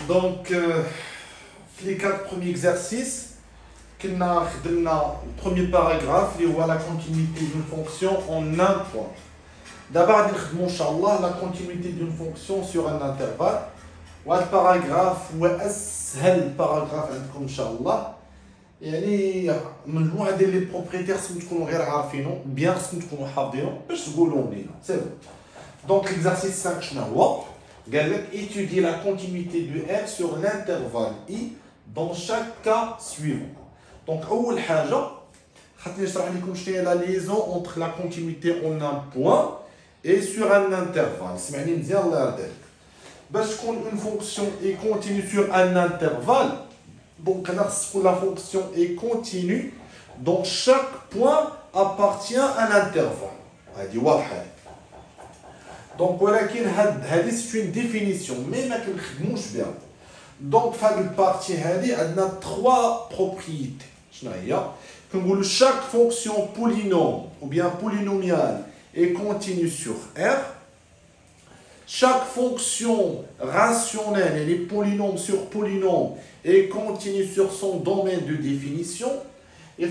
Donc, les 4 premiers exercices, le premier paragraphe, qui est la continuité d'une fonction en un point. D'abord, nous allons la continuité d'une fonction sur un intervalle. Le paragraphe, c'est le paragraphe, Inch'Allah. يعني مجموعة ديال لي بروبريتير خصكم تكونوا غير عارفينهم بيان خصكم تكونوا حافظينهم باش تقولوهم لينا سي بون دونك l'exercice 5 شنو هو قال لك étudier la continuité de f sur l'intervalle i dans chaque cas suivant donc اول حاجه خاطرني نشرح لكم شنو هي la liaison entre la continuité en un point et sur un intervalle سمعني مزيان الله يرضيك باش تكون une fonction est continue sur un intervalle. Donc, la fonction est continue, donc chaque point appartient à un intervalle. Donc, voilà c'est une définition, mais je bien. Donc, cette partie, on a 3 propriétés. Chaque fonction polynôme ou bien polynomiale est continue sur R. Chaque fonction rationnelle, elle est polynôme sur polynôme, et continue sur son domaine de définition. Et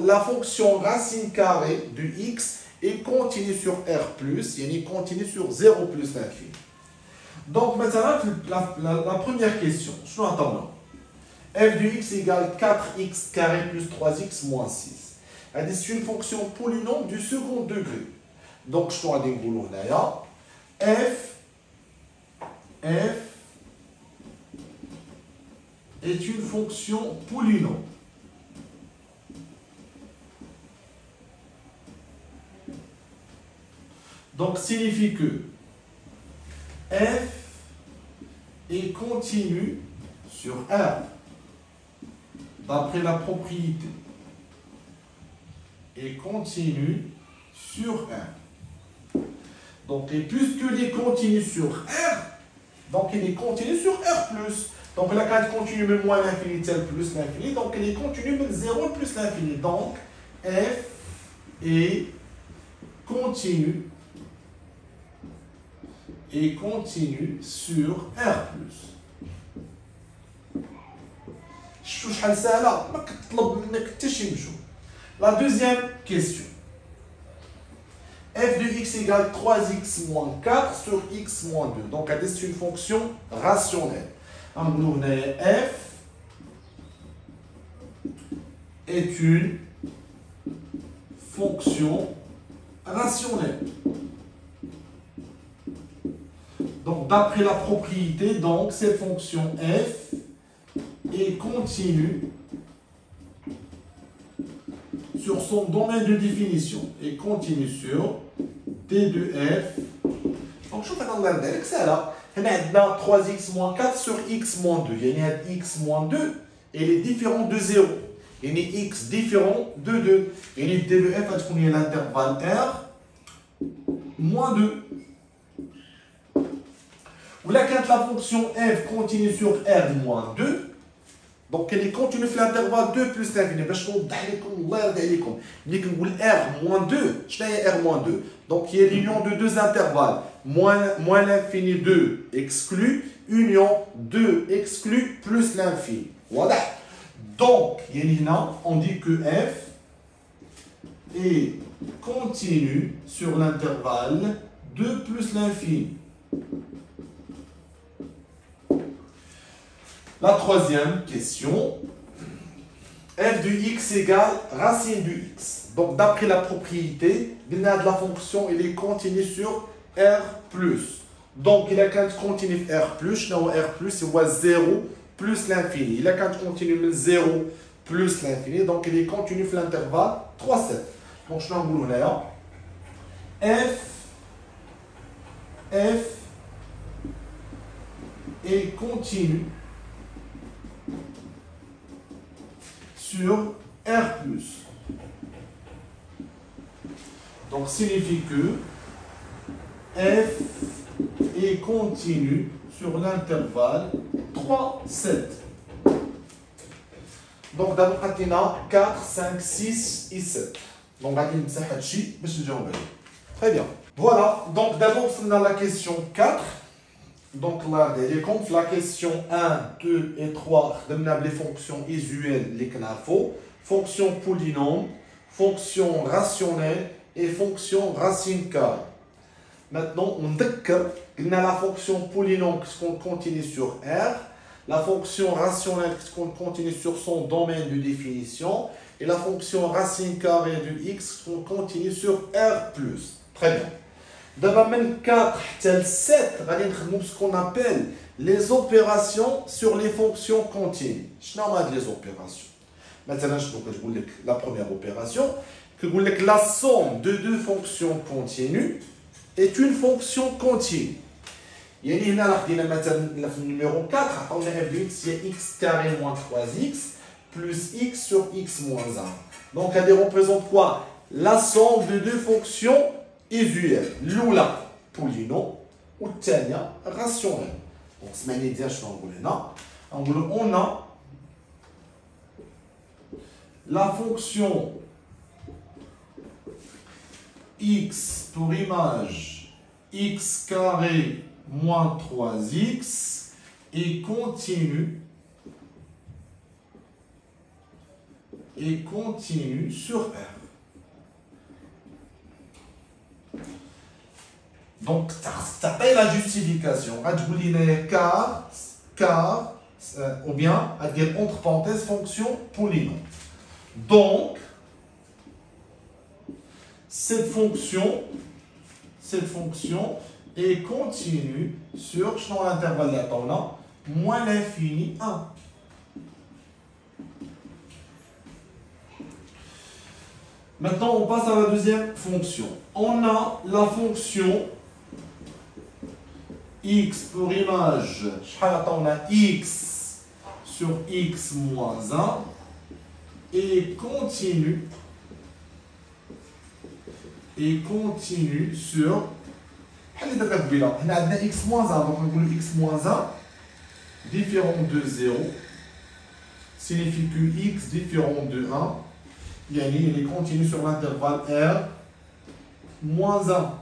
la fonction racine carrée de x est continue sur R+, et continue sur 0 plus l'infini. Donc maintenant, la première question, je nous attendons. f de x égale 4x carré plus 3x moins 6. C'est une fonction polynôme du second degré. Donc je dois dire f est une fonction polynôme. Donc, signifie que f est continue sur R, d'après la propriété, est continue sur R. Donc, et puisque il est continu sur R, donc il est continu sur R+. Donc la carte continue de moins l'infini, plus l'infini. Donc il est continu de 0 plus l'infini. Donc f est continu sur R+. La deuxième question. f de x égale 3x moins 4 sur x moins 2. Donc c'est une fonction rationnelle. F est une fonction rationnelle. Donc d'après la propriété, donc cette fonction f est continue sur son domaine de définition et continue sur d de f. Donc je vais vous dire que c'est là. On a 3x moins 4 sur x moins 2. Il y a x moins 2 et il est différent de 0. Il y a x différent de 2. Et il d de f, parce qu'on est à l'intervalle r moins 2. Ou là, quand la fonction f continue sur r moins 2, donc elle est continue sur l'intervalle 2 plus l'infini. Je vais vous dire r moins 2. Je vais r moins 2. Donc il y a l'union de deux intervalles. Moins l'infini 2 exclu, union 2 exclu plus l'infini. Voilà. Donc, on dit que f est continue sur l'intervalle 2 plus l'infini. La troisième question. f de x égale racine de x. Donc, d'après la propriété, de la fonction, il est continu sur R+. Donc, il a quand continue R+, R+, c'est 0 plus l'infini. Il a quand continue 0 plus l'infini. Donc, il est continu sur l'intervalle 3, 7. Donc, je vais vous dire f est continu sur R+. Donc, signifie que f est continu sur l'intervalle 3, 7. Donc, d'abord, on a 4, 5, 6 et 7. Donc, on va dire que très bien. Voilà. Donc, d'abord, on a la question 4. Donc là, comme la question 1, 2 et 3, on a les fonctions usuelles, les knafo, fonctions polynômes, fonctions rationnelles et fonctions racine carrée. Maintenant, on a la fonction polynôme qu'on continue sur R, la fonction rationnelle qu'on continue sur son domaine de définition, et la fonction racine carrée de x qu'on continue sur R+. Très bien. D'abord, 4 tel 7, on va ce qu'on appelle les opérations sur les fonctions continues. Je n'ai les opérations. Maintenant, je vais vous dire la première opération, que vous dire que la somme de deux fonctions continues est une fonction continue. يعني هنا راه خدينا مثلا في النيميرو 4 عطاونا f de x هي x carré moins 3x plus x sur x moins 1. Donc elle représente quoi? La somme de deux fonctions usuelles. L'oula polynôme ou الثانية rationnelle. Donc سمعني مزيان شنو نقول هنا. نقولوا on a la fonction x pour image x carré moins 3x et continue sur R. Donc, ça paye la justification. Car, ou bien, à dire entre parenthèses, fonction polynôme. Donc, cette fonction est continue sur l'intervalle d'attente moins l'infini 1. Maintenant, on passe à la deuxième fonction. On a la fonction x pour image, on a x sur x moins 1 et continue sur on a x moins 1, donc on x moins 1 différent de 0 signifie que x différent de 1 il est continu sur l'intervalle R moins 1.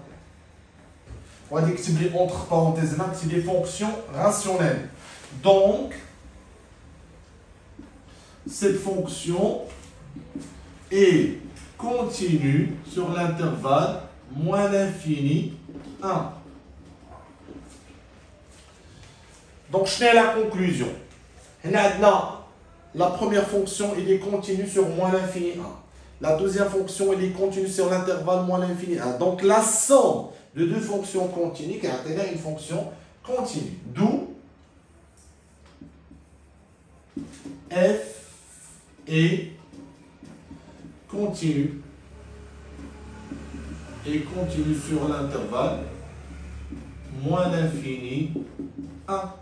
On va dire que c'est entre parenthèses, c'est des fonctions rationnelles. Donc, cette fonction est continue sur l'intervalle moins l'infini 1. Donc, je n'ai la conclusion. La première fonction, elle est continue sur moins l'infini 1. La deuxième fonction, elle est continue sur l'intervalle moins l'infini 1. Donc, la somme de deux fonctions continues, car elle a une fonction continue. D'où f est continue sur l'intervalle moins l'infini 1.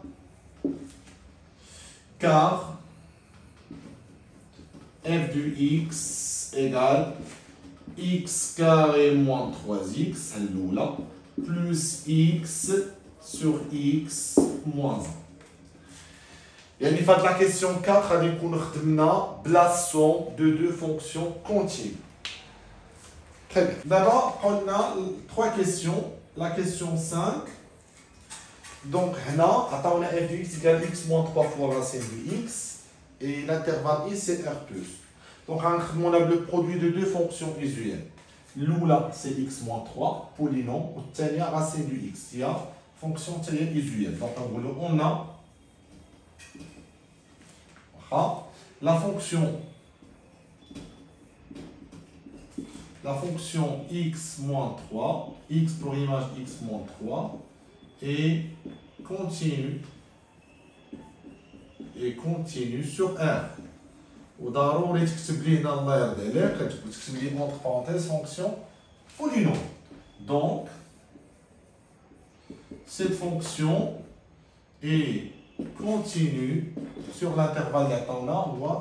Car f de x égale x carré moins 3x, là, plus x sur x moins 1. Et fait la question 4, on a la somme de deux fonctions continues. Très bien. D'abord, on a trois questions. La question 5. Donc, on a f de x égale x moins 3 fois racine de x. Et l'intervalle i, c'est R+. Donc, on a le produit de deux fonctions usuelles. L'oula, c'est x moins 3, polynôme, ou tania racine du x. Il y a fonction tania usuelle. Donc, on a la fonction x moins 3, x pour image x moins 3, et continue sur R. وضروري تكتب لي هنا الله يرضي عليك تكتب لي entre parenthèses fonction polynôme. Donc cette fonction est continue sur l'intervalle d'attente ou R+.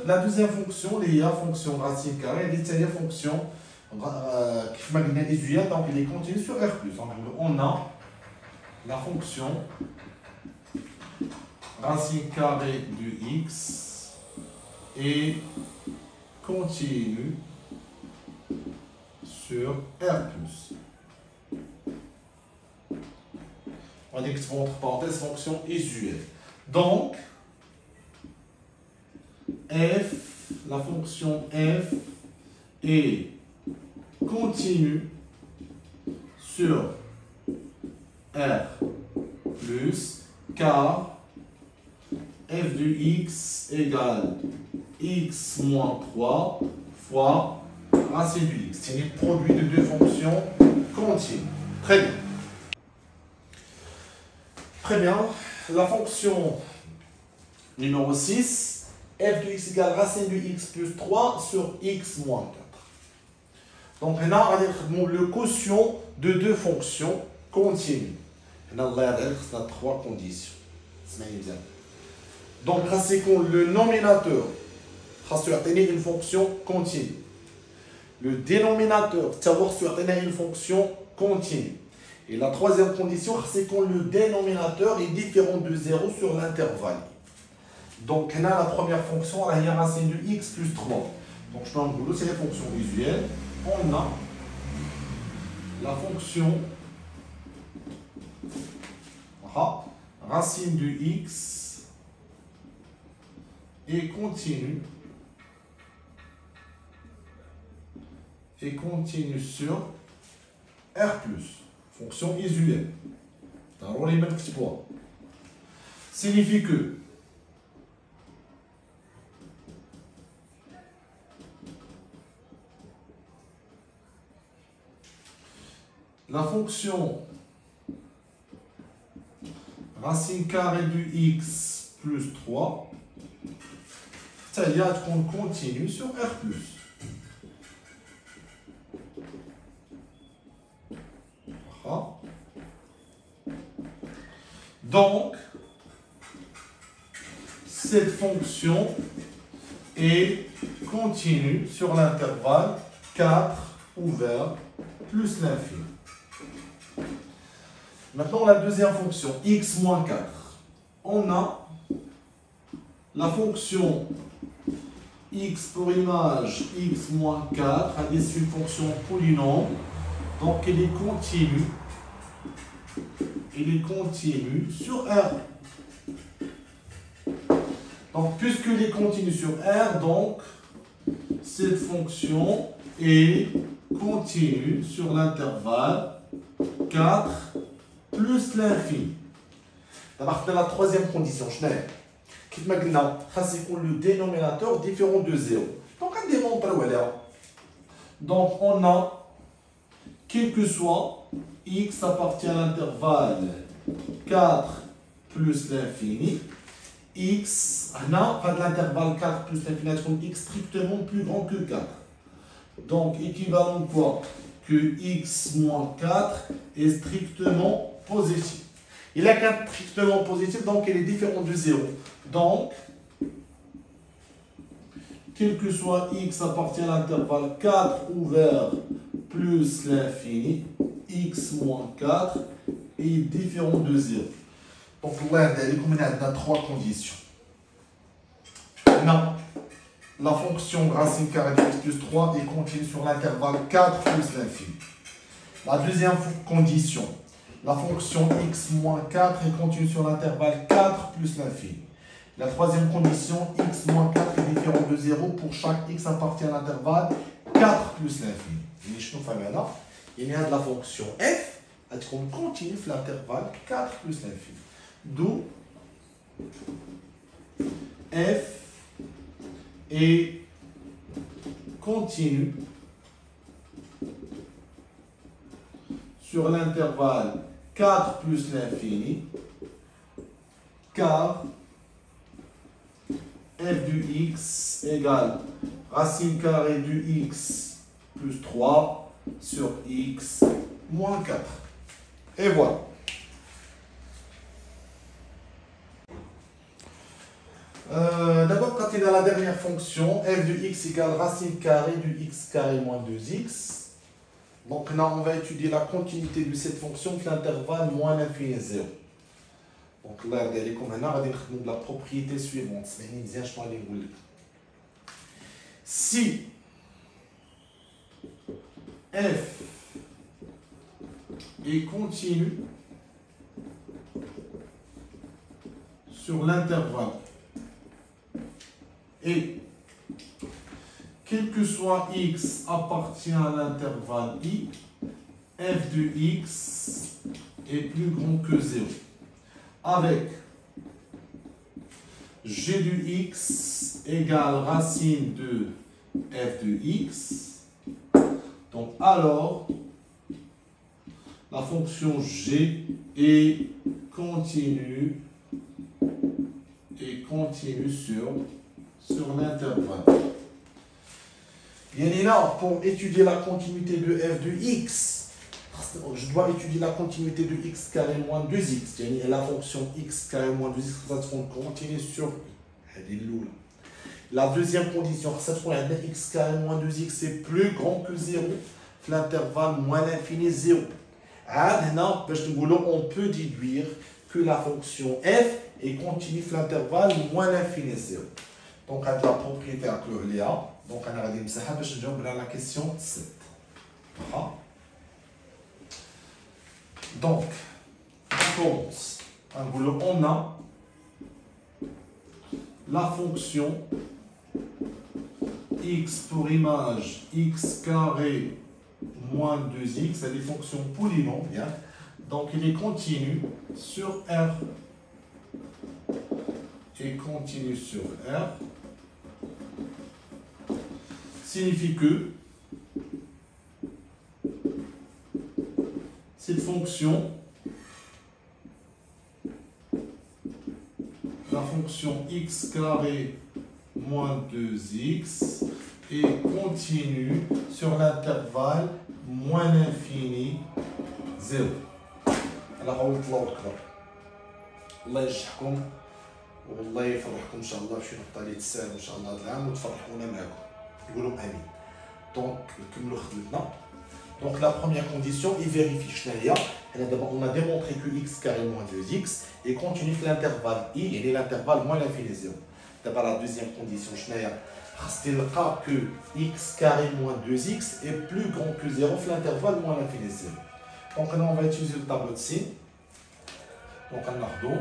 La deuxième fonction, il y a fonction racine carrée, c'est une fonction qui est usuelle, donc elle est continue sur R+. On a la fonction racine carrée de x et continue sur R+. On va dire que entre parenthèses fonction usuelle. Donc, f, la fonction f est continue sur R plus car f de x égale x moins 3 fois racine de x. C'est le produit de deux fonctions continues. Très bien. Très bien. La fonction numéro 6, f de x égale racine de x plus 3 sur x moins 4. Donc, on a le quotient de deux fonctions continues. On a trois conditions. Donc, c'est le nominateur, c'est une fonction continue. Le dénominateur, c'est une fonction continue. Et la troisième condition, c'est que le dénominateur est différent de 0 sur l'intervalle. Donc, on a la première fonction, la racine de x plus 3. Donc, je peux en gros, c'est les fonctions usuelles. On a la fonction racine de x et continue sur R+, fonction usuelle. Signifie que la fonction racine carrée de x plus 3, c'est-à-dire qu'on continue sur R+. Donc, cette fonction est continue sur l'intervalle 4 ouvert plus l'infini. Maintenant, la deuxième fonction, x moins 4. On a la fonction x pour image x moins 4, c'est une fonction polynôme, donc elle est continue. Il est continu sur R. Donc, puisqu'il est continu sur R, donc, cette fonction est continue sur l'intervalle 4 plus l'infini. D'abord, dans la troisième condition, je n'ai le dénominateur différent de 0. Donc, on démontre. Donc, on a, quel que soit x appartient à l'intervalle 4 plus l'infini. X, on a l'intervalle 4 plus l'infini, x strictement plus grand que 4. Donc, équivalent quoi? Que x moins 4 est strictement positif. Il a 4 strictement positif, donc il est différent de 0. Donc, quel que soit x appartient à l'intervalle 4 ouvert plus l'infini, x moins 4 est différent de 0. Donc, on a trois conditions. Non. La fonction racine carrée de x plus 3 est continue sur l'intervalle 4 plus l'infini. La deuxième condition, la fonction x moins 4 est continue sur l'intervalle 4 plus l'infini. La troisième condition, x moins 4 est différent de 0 pour chaque x appartient à l'intervalle 4 plus l'infini. Il y a de la fonction f, qu'on continue sur l'intervalle 4 plus l'infini. D'où f est continue sur l'intervalle 4 plus l'infini, car f du x égale racine carrée du x plus 3 sur x moins 4. Et voilà. D'abord, quand il a la dernière fonction, f de x égale racine carrée du x carré moins 2x. Donc là, on va étudier la continuité de cette fonction de l'intervalle moins l'infini 0. Donc là, on va la propriété suivante. Si f est continu sur l'intervalle. Et quel que soit x appartient à l'intervalle I, f de x est plus grand que 0. Avec g de x égale racine de f de x. Donc alors, la fonction g est continue sur l'intervalle. Et là, pour étudier la continuité de f de x, je dois étudier la continuité de x carré moins 2x. Et la fonction x carré moins 2x, ça se continue sur I. La deuxième condition, ça se x carré moins 2x est plus grand que 0. L'intervalle moins l'infini 0. On peut déduire que la fonction f est continue l'intervalle moins l'infini 0. Donc, à la propriété à Léa. Donc, on a dit que je vais la question 7. Donc, on commence. On a la fonction x pour image x carré moins 2x, c'est des fonctions polynomiales. Donc, il est continu sur R. Et continu sur R signifie que cette fonction, la fonction x carré moins 2x, est continue sur l'intervalle moins l'infini 0. Alors, on va voir الله ينجحكم والله يفرحكم ان شاء الله بشي نقطه اللي تساهل ان شاء الله هذا العام وتفرحونا معكم يقولوا امين. دونك نكملوا خدمتنا. Donc la première condition, il vérifie. On a démontré que x carré moins 2x est continu sur l'intervalle i et l'intervalle moins l'infini 0. D'abord la deuxième condition, c'est le cas que x carré moins 2x est plus grand que 0 sur l'intervalle moins l'infini 0. Donc on va utiliser le tableau de signe. Donc on a le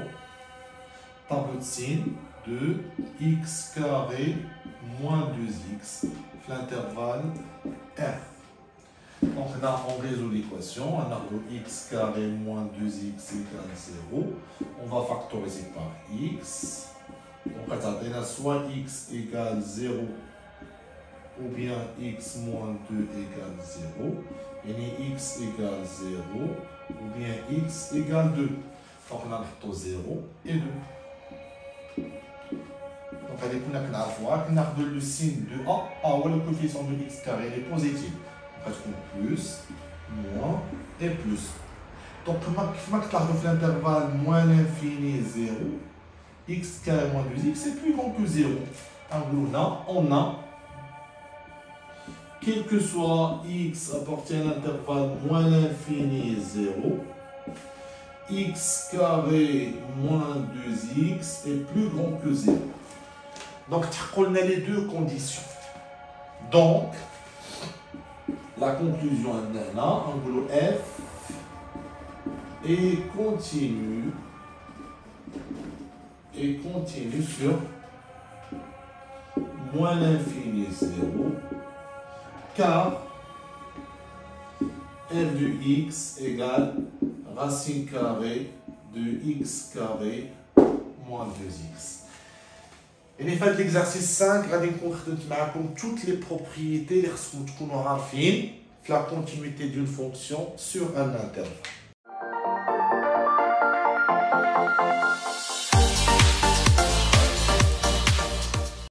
tableau de signe de x carré moins 2x sur l'intervalle R. Donc là, on résout l'équation. On a x carré moins 2x égale 0. On va factoriser par x. Donc on a soit x égale 0 ou bien x moins 2 égale 0. Et x égale 0 ou bien x égale 2. Donc on a 0 et 2. Donc on a le signe de A ou le coefficient de x carré est positif. Plus, moins et plus. Donc, comment tu as l'intervalle moins l'infini 0, x carré moins 2x, c'est plus grand que 0. On a, quel que soit x appartient à l'intervalle moins l'infini 0, x carré moins 2x est plus grand que 0. Donc, on a les deux conditions. Donc, la conclusion est là, angle F est continu sur moins l'infini 0 car f de x égale racine carrée de x carré moins 2x. Et les faits de l'exercice 5, on va toutes les propriétés, la continuité d'une fonction sur un intervalle.